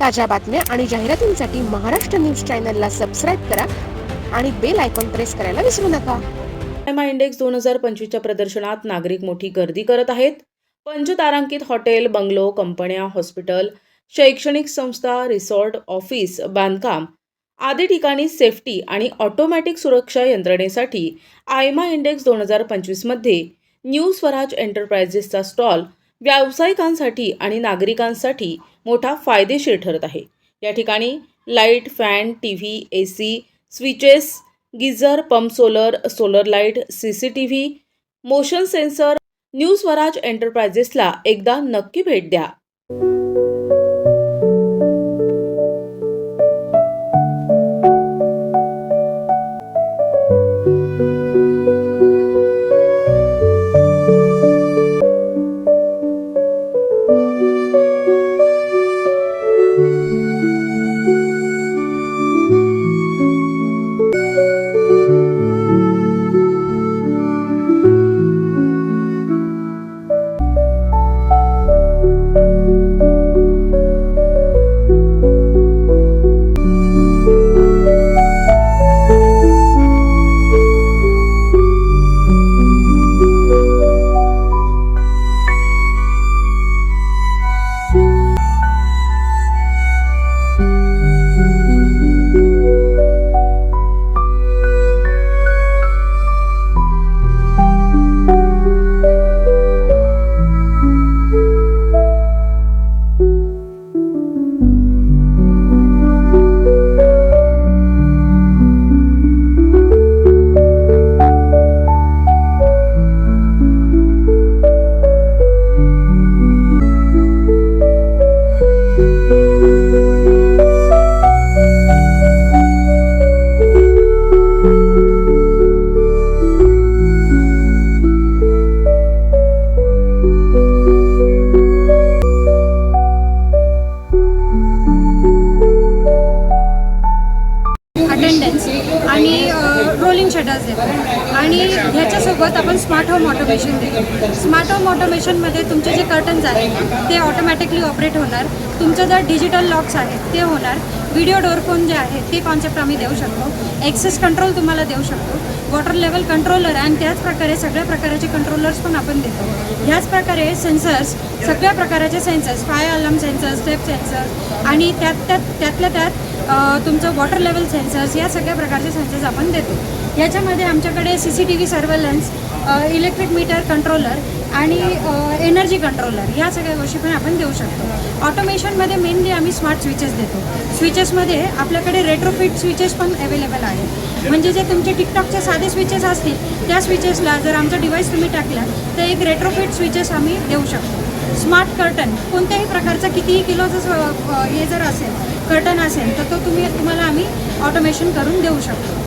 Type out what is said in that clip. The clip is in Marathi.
ताज्या बातम्या आणि जाहिरातींसाठी महाराष्ट्र न्यूज चॅनलला सबस्क्राईब करा आणि बेल आयकॉन प्रेस करायला विसरू नका. आयमा इंडेक्स 2025च्या प्रदर्शनात नागरिक मोठी गर्दी करत आहेत. पंचतारांकित हॉटेल, बंगलो, कंपन्या, हॉस्पिटल, शैक्षणिक संस्था, रिसॉर्ट, ऑफिस, बांधकाम आदी ठिकाणी सेफ्टी आणि ऑटोमॅटिक सुरक्षा यंत्रणेसाठी आयमा इंडेक्स 2025 मध्ये न्यू स्वराज एंटरप्राइजेसचा स्टॉल व्यावसायिकांसाठी आणि नागरिकांसाठी मोठा फायदेशीर ठरत आहे. या ठिकाणी light, fan, TV, AC, switches, geyser, pump, solar light, CCTV, motion sensor. New Swaraj एंटरप्राइजेसला एकदा नक्की भेट द्या. अटेंडन्स आणि रोलिंग शटर्स देतो आणि ह्याच्यासोबत आपण स्मार्ट होम ऑटोमेशन देतो. स्मार्ट होम ऑटोमेशनमध्ये तुमचे जे कर्टन्स आहेत ते ऑटोमॅटिकली ऑपरेट होणार. तुमचं जर डिजिटल लॉक्स आहेत ते होणार. व्हिडिओ डोर फोन जे आहे ते कॉन्सेप्ट आम्ही देऊ शकतो. ॲक्सेस कंट्रोल तुम्हाला देऊ शकतो. वॉटर लेवल कंट्रोलर आणि त्याच प्रकारे सगळ्या प्रकारचे कंट्रोलर्स पण आपण देतो. ह्याच प्रकारे सेन्सर्स, सगळ्या प्रकारचे sensors, fire alarm sensors, step sensors आणि त्यातल्या त्यात तुमचं वॉटर लेवल सेन्सर्स, या सगळ्या प्रकारचे सेन्सर्स आपण देतो. याच्यामध्ये आमच्याकडे CCTV surveillance, electric meter controller आणि एनर्जी कंट्रोलर, या सगळ्या गोष्टी पण आपण देऊ शकतो. ऑटोमेशनमध्ये मेनली आम्ही स्मार्ट स्विचेस देतो. स्विचेसमध्ये आपल्याकडे रेट्रोफिट स्विचेस पण अवेलेबल आहेत. म्हणजे जे तुमचे टिकटॉकचे साधे स्विचेस असतील त्या स्विचेसला जर आमचा डिव्हाइस तुम्ही टाकला तर एक रेट्रोफिट स्विचेस आम्ही देऊ शकतो. स्मार्ट कर्टन, कोणत्याही प्रकारचा कितीही किलोचं हे जर असेल कर्टन असेल तर तो तुम्हाला आम्ही ऑटोमेशन करून देऊ शकतो.